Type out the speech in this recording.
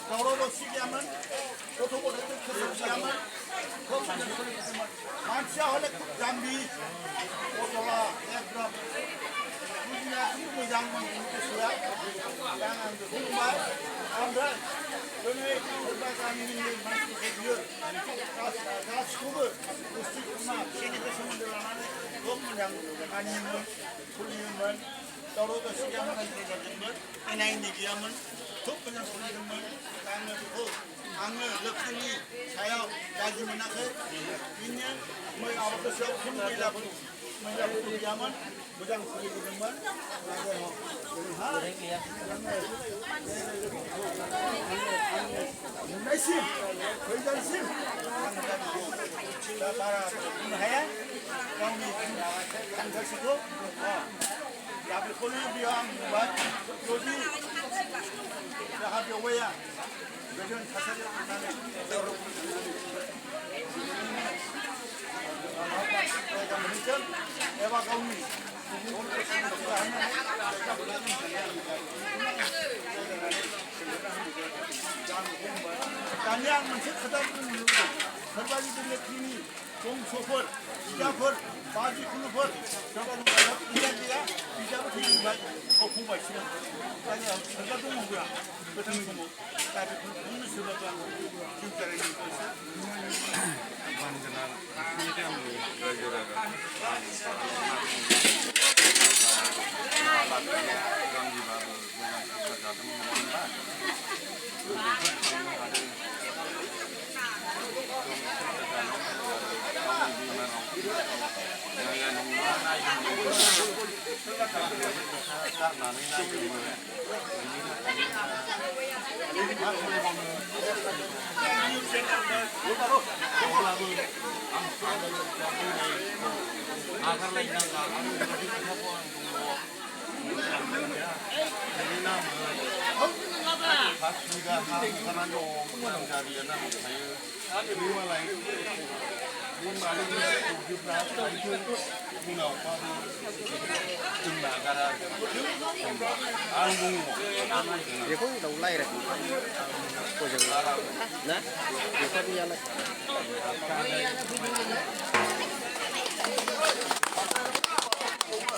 Kalau siaman, foto boleh tu siaman. Manusia oleh jambi, foto lah, ekdom. Dunia itu yang mengusia, jangan berubah. Anda, dunia itu berbagai ini masih hidup. Kas kubur, mesti cuma sini kesemua dalam dom yang animan, kuliman. Kalau tu siaman itu jadi ini diaman. Tuh punya kuliman, karena itu. Angin lekuni saya gaji menaker ini mai awak siap pun bila pun menjadi zaman bujang suri zaman Nasim Nasim para penghaya kami tanggal situ tapi kalau dia buat jadi dah habis waya Bagian kasar Ewa kaumi Tanyang masih sedang menunggu Berbagi dunia kini Kong sopor, siapor, bagi kunupor Coba menghadap dia Bisa berhenti baik Kopu baik sih Tanya, tergantung mungkin Betul semua Tapi bunu sebabkan Juga ini Mengenal ini kan raja-raja alatnya yang dibawa dengan kesadaran mengenal akar lain pas juga karena dong jadian saya lima lain lima lagi 17 itu pulau baru jumlah negara anggung dia pun udah mulai deh kok jangan nah dia kan dia